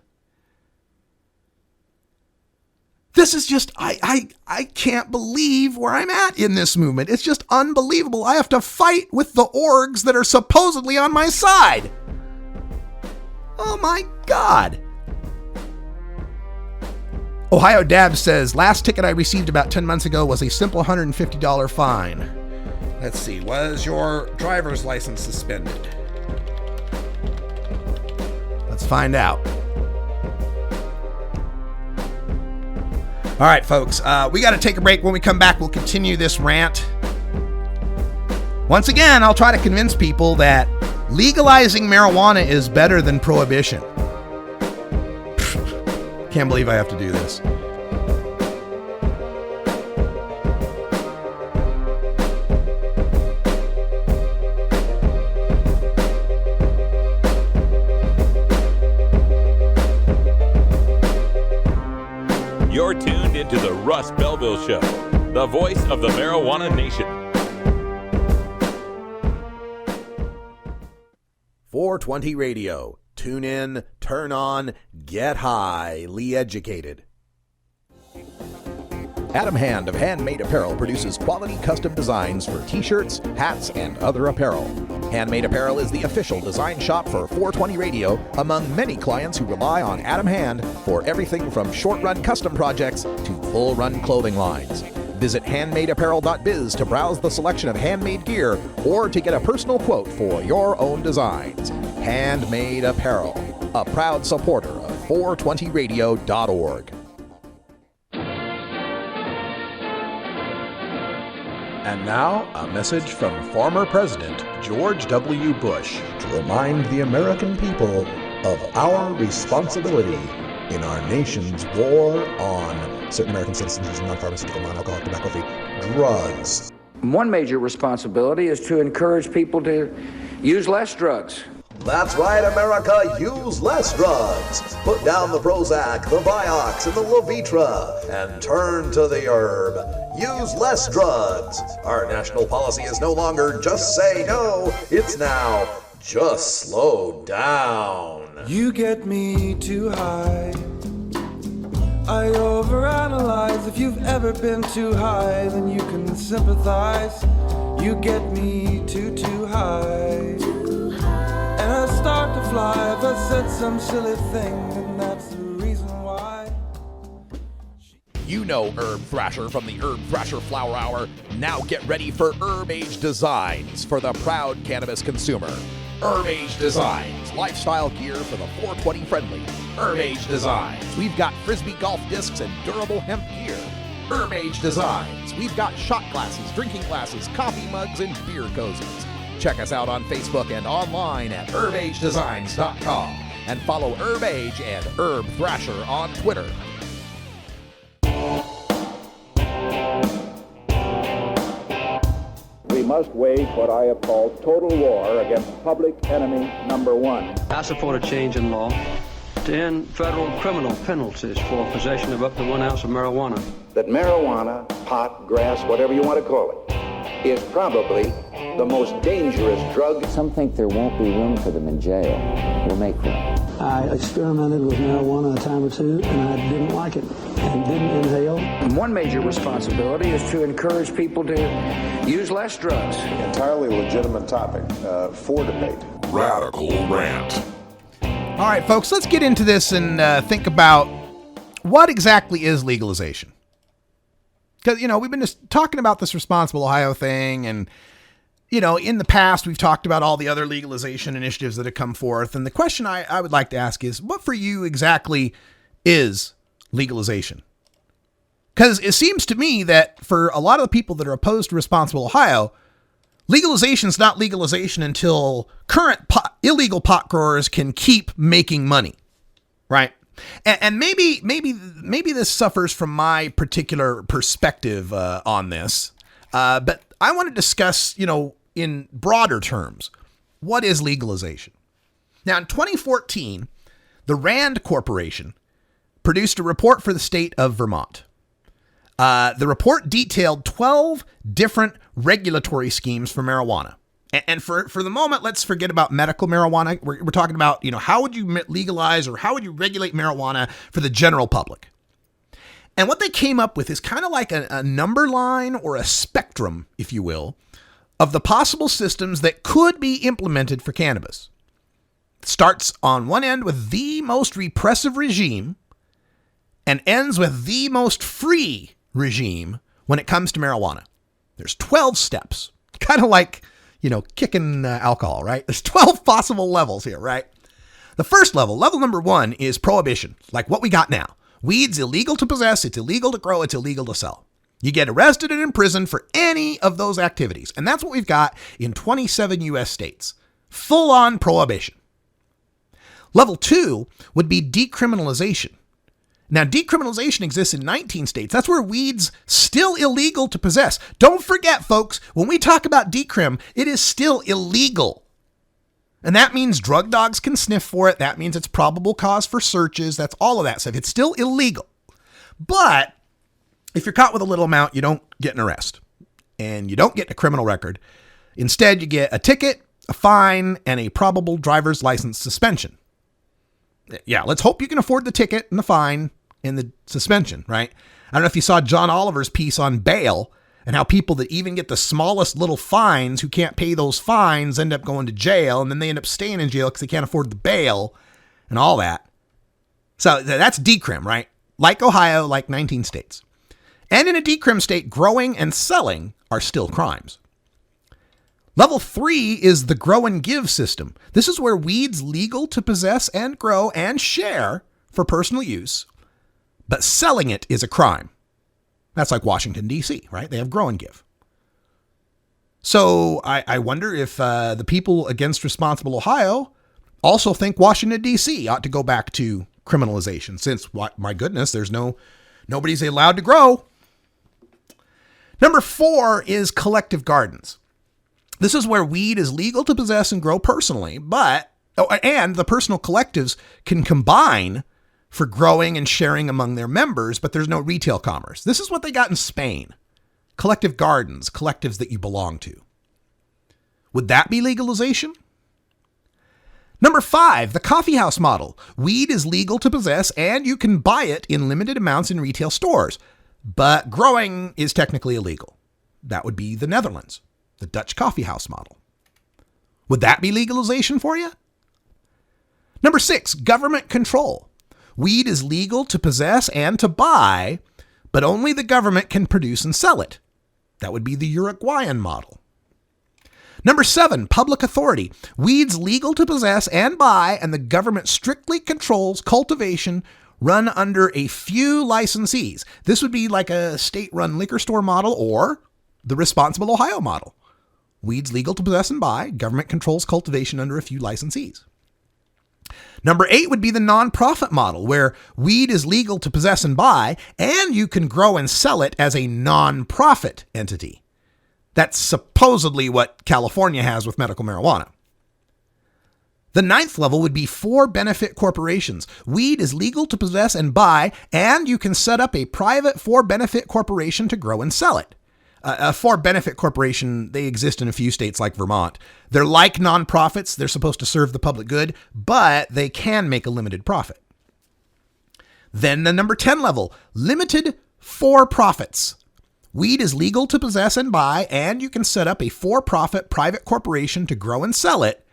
This is just, I can't believe where I'm at in this movement. It's just unbelievable. I have to fight with the orgs that are supposedly on my side. Oh my God. Ohio Dab says, last ticket I received about 10 months ago was a simple $150 fine. Let's see, was your driver's license suspended? Let's find out. All right, folks, we got to take a break. When we come back, we'll continue this rant. Once again, I'll try to convince people that legalizing marijuana is better than prohibition. Can't believe I have to do this. You're tuned into the Russ Belville Show, the voice of the marijuana nation. 420 Radio. Tune in, turn on, get highly educated. Adam Hand of Handmade Apparel produces quality custom designs for t-shirts, hats, and other apparel. Handmade Apparel is the official design shop for 420 Radio among many clients who rely on Adam Hand for everything from short-run custom projects to full-run clothing lines. Visit handmadeapparel.biz to browse the selection of handmade gear or to get a personal quote for your own designs. Handmade Apparel, a proud supporter of 420radio.org. And now, a message from former President George W. Bush to remind the American people of our responsibility in our nation's war on certain American citizens' non-pharmaceutical, non-alcoholic, tobacco-free drugs. One major responsibility is to encourage people to use less drugs. That's right, America, use less drugs. Put down the Prozac, the Vioxx, and the Levitra, and turn to the herb. Use less drugs. Our national policy is no longer just say no, it's now just slow down. You get me too high. I overanalyze. If you've ever been too high, then you can sympathize. You get me too high. And I start to fly if I said some silly thing, and that's the reason why. You know Herb Thrasher from the Herb Thrasher Flower Hour. Now get ready for Herb Age Designs for the proud cannabis consumer. Herb Age Designs, lifestyle gear for the 420 friendly. Herb Age Designs, we've got Frisbee golf discs and durable hemp gear. Herb Age Designs, we've got shot glasses, drinking glasses, coffee mugs, and beer cozies. Check us out on Facebook and online at herbagedesigns.com. And follow Herb Age and Herb Thrasher on Twitter. We must wage what I have called total war against public enemy number one. I support a change in law to end federal criminal penalties for possession of up to 1 ounce of marijuana. That marijuana, pot, grass, whatever you want to call it, is probably the most dangerous drug. Some think there won't be room for them in jail. We'll make room. I experimented with marijuana a time or two, and I didn't like it and didn't inhale. And one major responsibility is to encourage people to use less drugs. Entirely legitimate topic for debate. Radical Rant. All right, folks, let's get into this and think about what exactly is legalization. Because, we've been just talking about this Responsible Ohio thing, and, in the past, we've talked about all the other legalization initiatives that have come forth. And the question I would like to ask is, what for you exactly is legalization? Because it seems to me that for a lot of the people that are opposed to Responsible Ohio, legalization is not legalization until current illegal pot growers can keep making money, right? And maybe this suffers from my particular perspective on this, but I want to discuss, in broader terms, what is legalization? Now, in 2014, the Rand Corporation produced a report for the state of Vermont. The report detailed 12 different regulatory schemes for marijuana. And for the moment, let's forget about medical marijuana. We're talking about, how would you legalize or how would you regulate marijuana for the general public? And what they came up with is kind of like a number line or a spectrum, if you will, of the possible systems that could be implemented for cannabis. It starts on one end with the most repressive regime and ends with the most free regime when it comes to marijuana. There's 12 steps, kind of like, kicking alcohol, right? There's 12 possible levels here, right? The first level number 1 is prohibition, like what we got now. Weed's illegal to possess, it's illegal to grow, it's illegal to sell. You get arrested and imprisoned for any of those activities. And that's what we've got in 27 U.S. states. Full-on prohibition. Level 2 would be decriminalization. Now, decriminalization exists in 19 states. That's where weed's still illegal to possess. Don't forget, folks, when we talk about decrim, it is still illegal. And that means drug dogs can sniff for it. That means it's probable cause for searches. That's all of that stuff. It's still illegal. But if you're caught with a little amount, you don't get an arrest. And you don't get a criminal record. Instead, you get a ticket, a fine, and a probable driver's license suspension. Yeah, let's hope you can afford the ticket and the fine and the suspension, right? I don't know if you saw John Oliver's piece on bail and how people that even get the smallest little fines who can't pay those fines end up going to jail, and then they end up staying in jail because they can't afford the bail and all that. So that's decrim, right? Like Ohio, like 19 states. And in a decrim state, growing and selling are still crimes. Level 3 is the grow and give system. This is where weed's legal to possess and grow and share for personal use, but selling it is a crime. That's like Washington, D.C., right? They have grow and give. So I wonder if the people against Responsible Ohio also think Washington, D.C. ought to go back to criminalization, since, my goodness, nobody's allowed to grow. Number 4 is collective gardens. This is where weed is legal to possess and grow personally, but Oh, and the personal collectives can combine for growing and sharing among their members, but there's no retail commerce. This is what they got in Spain. Collective gardens, collectives that you belong to. Would that be legalization? Number 5, the coffeehouse model. Weed is legal to possess and you can buy it in limited amounts in retail stores, but growing is technically illegal. That would be the Netherlands, the Dutch coffeehouse model. Would that be legalization for you? Number 6, government control. Weed is legal to possess and to buy, but only the government can produce and sell it. That would be the Uruguayan model. Number 7, public authority. Weed's legal to possess and buy, and the government strictly controls cultivation run under a few licensees. This would be like a state-run liquor store model or the Responsible Ohio model. Weed's legal to possess and buy, government controls cultivation under a few licensees. Number 8 would be the nonprofit model, where weed is legal to possess and buy, and you can grow and sell it as a nonprofit entity. That's supposedly what California has with medical marijuana. The 9th level would be for-benefit corporations. Weed is legal to possess and buy, and you can set up a private for-benefit corporation to grow and sell it. A for-benefit corporation, they exist in a few states like Vermont. They're like nonprofits. They're supposed to serve the public good, but they can make a limited profit. Then the number 10 level, limited for-profits. Weed is legal to possess and buy, and you can set up a for-profit private corporation to grow and sell it,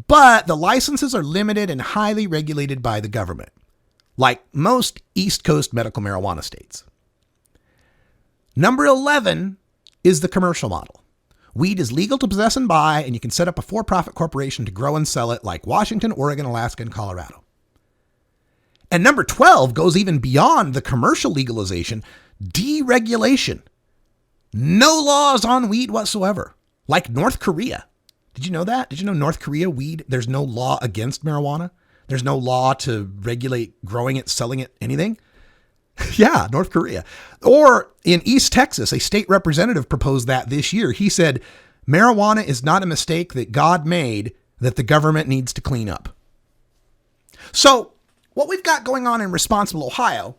but the licenses are limited and highly regulated by the government, like most East Coast medical marijuana states. Number 11 is the commercial model. Weed is legal to possess and buy, and you can set up a for-profit corporation to grow and sell it like Washington, Oregon, Alaska, and Colorado. And number 12 goes even beyond the commercial legalization, deregulation. No laws on weed whatsoever, like North Korea. Did you know that? Did you know North Korea weed, there's no law against marijuana? There's no law to regulate growing it, selling it, anything? Yeah, North Korea. Or in East Texas, a state representative proposed that this year. He said, marijuana is not a mistake that God made that the government needs to clean up. So what we've got going on in Responsible Ohio,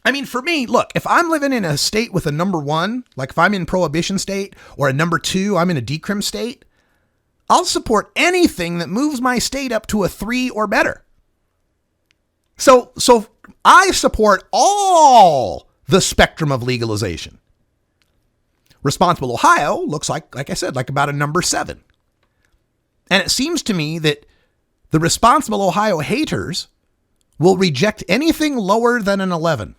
I mean, for me, look, if I'm living in a state with a number 1, like if I'm in Prohibition state, or a number 2, I'm in a decrim state, I'll support anything that moves my state up to a 3 or better. So I support all the spectrum of legalization. Responsible Ohio looks like I said, like about a number 7. And it seems to me that the Responsible Ohio haters will reject anything lower than an 11.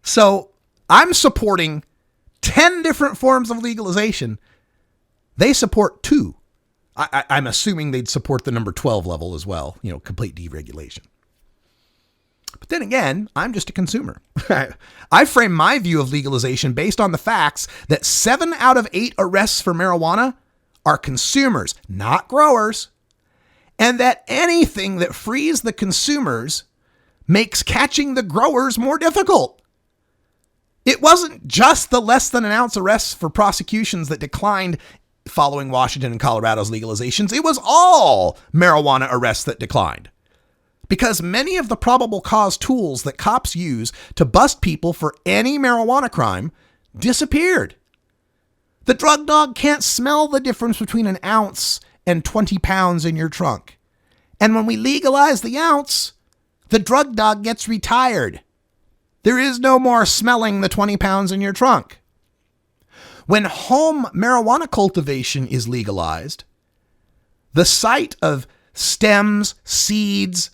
So I'm supporting 10 different forms of legalization. They support 2. I'm assuming they'd support the number 12 level as well, complete deregulation. But then again, I'm just a consumer. I frame my view of legalization based on the facts that 7 out of 8 arrests for marijuana are consumers, not growers, and that anything that frees the consumers makes catching the growers more difficult. It wasn't just the less than an ounce arrests for prosecutions that declined following Washington and Colorado's legalizations. It was all marijuana arrests that declined. Because many of the probable cause tools that cops use to bust people for any marijuana crime disappeared. The drug dog can't smell the difference between an ounce and 20 pounds in your trunk. And when we legalize the ounce, the drug dog gets retired. There is no more smelling the 20 pounds in your trunk. When home marijuana cultivation is legalized, the sight of stems, seeds,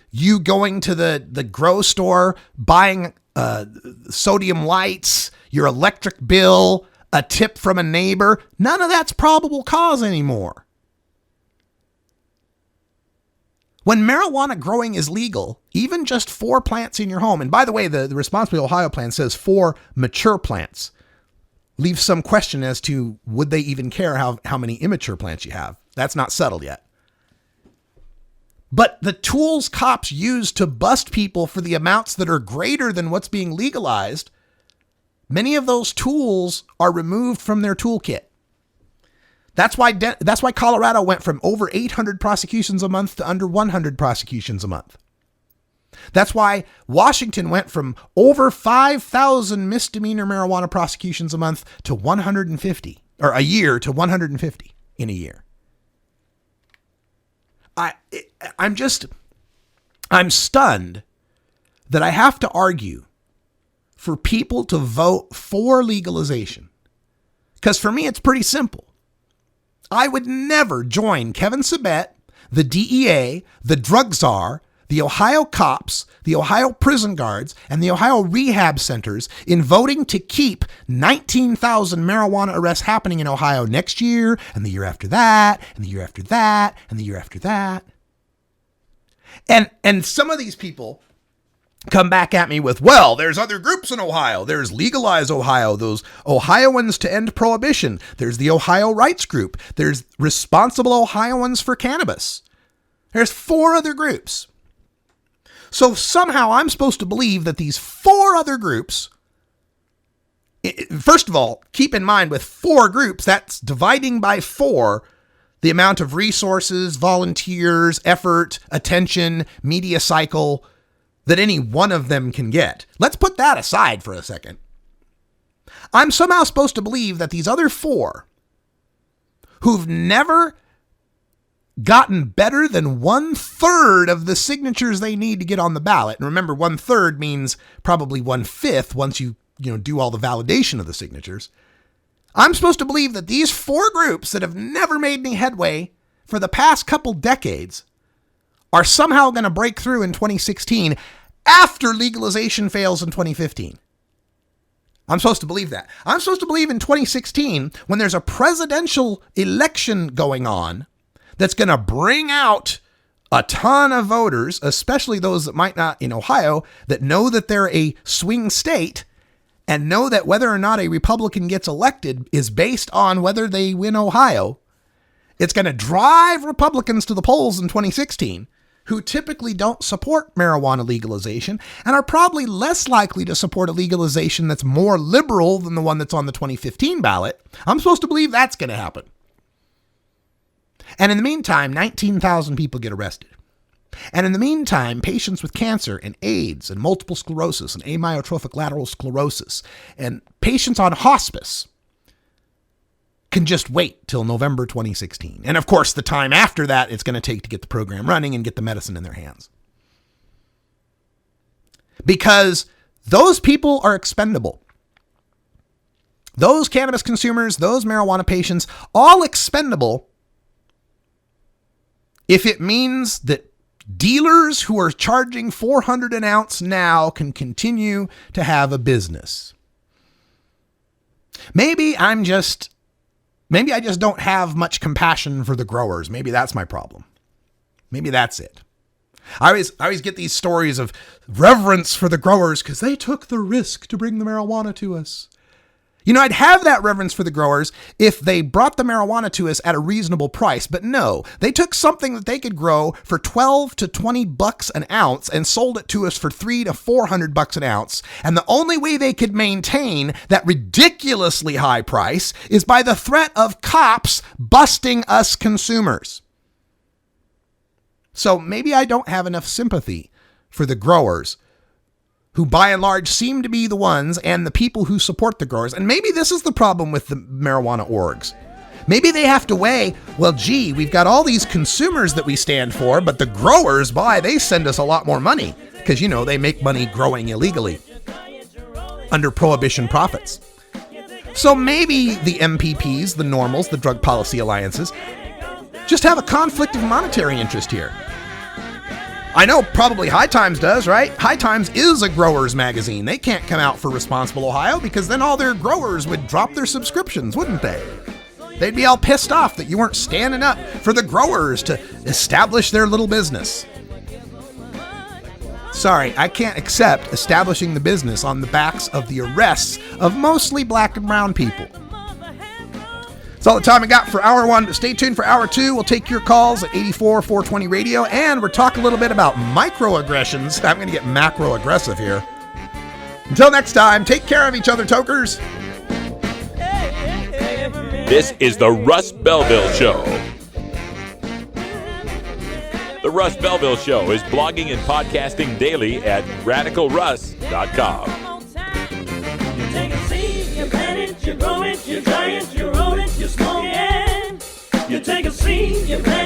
you going to the grow store, buying sodium lights, your electric bill, a tip from a neighbor, none of that's probable cause anymore. When marijuana growing is legal, even just 4 plants in your home, and by the way, the Responsible Ohio plan says 4 mature plants, leaves some question as to would they even care how many immature plants you have. That's not settled yet. But the tools cops use to bust people for the amounts that are greater than what's being legalized, many of those tools are removed from their toolkit. That's why Colorado went from over 800 prosecutions a month to under 100 prosecutions a month. That's why Washington went from over 5,000 misdemeanor marijuana prosecutions a month to 150, or a year to 150 in a year. I'm stunned that I have to argue for people to vote for legalization. Because for me, it's pretty simple. I would never join Kevin Sabet, the DEA, the drug czar, the Ohio cops, the Ohio prison guards, and the Ohio rehab centers in voting to keep 19,000 marijuana arrests happening in Ohio next year, and the year after that, and the year after that, and the year after that. And some of these people come back at me with, well, there's other groups in Ohio. There's Legalize Ohio, those Ohioans to End Prohibition. There's the Ohio Rights Group. There's Responsible Ohioans for Cannabis. There's 4 other groups. So somehow I'm supposed to believe that these 4 other groups, first of all, keep in mind with 4 groups, that's dividing by 4 the amount of resources, volunteers, effort, attention, media cycle that any one of them can get. Let's put that aside for a second. I'm somehow supposed to believe that these other 4 who've never gotten better than 1/3 of the signatures they need to get on the ballot. And remember, 1/3 means probably 1/5 once you do all the validation of the signatures. I'm supposed to believe that these 4 groups that have never made any headway for the past couple decades are somehow going to break through in 2016 after legalization fails in 2015. I'm supposed to believe that. I'm supposed to believe in 2016, when there's a presidential election going on that's going to bring out a ton of voters, especially those that might not in Ohio, that know that they're a swing state and know that whether or not a Republican gets elected is based on whether they win Ohio. It's going to drive Republicans to the polls in 2016, who typically don't support marijuana legalization and are probably less likely to support a legalization that's more liberal than the one that's on the 2015 ballot. I'm supposed to believe that's going to happen. And in the meantime, 19,000 people get arrested. And in the meantime, patients with cancer and AIDS and multiple sclerosis and amyotrophic lateral sclerosis and patients on hospice can just wait till November 2016. And of course, the time after that it's going to take to get the program running and get the medicine in their hands. Because those people are expendable. Those cannabis consumers, those marijuana patients, all expendable if it means that dealers who are charging $400 an ounce now can continue to have a business. Maybe I just don't have much compassion for the growers. Maybe that's my problem. Maybe that's it. I always get these stories of reverence for the growers because they took the risk to bring the marijuana to us. I'd have that reverence for the growers if they brought the marijuana to us at a reasonable price. But no, they took something that they could grow for $12 to $20 an ounce and sold it to us for $300 to $400 an ounce. And the only way they could maintain that ridiculously high price is by the threat of cops busting us consumers. So maybe I don't have enough sympathy for the growers, who by and large seem to be the ones and the people who support the growers. And maybe this is the problem with the marijuana orgs. Maybe they have to weigh, well, gee, we've got all these consumers that we stand for, but the growers, they send us a lot more money because, they make money growing illegally under prohibition profits. So maybe the MPPs, the normals, the drug policy alliances, just have a conflict of monetary interest here. I know probably High Times does, right? High Times is a growers magazine. They can't come out for Responsible Ohio because then all their growers would drop their subscriptions, wouldn't they? They'd be all pissed off that you weren't standing up for the growers to establish their little business. Sorry, I can't accept establishing the business on the backs of the arrests of mostly black and brown people. That's all the time I got for hour 1, but stay tuned for hour 2. We'll take your calls at 84-420 radio, and we're talking a little bit about microaggressions. I'm going to get macro-aggressive here. Until next time, take care of each other, tokers. Hey, hey, hey, hey. This is the Russ Belville Show. The Russ Belville Show is blogging and podcasting daily at RadicalRuss.com. You take a seed, you plant it, you grow it, you dry it, you roll it, you smoke it. You take a seed, you plant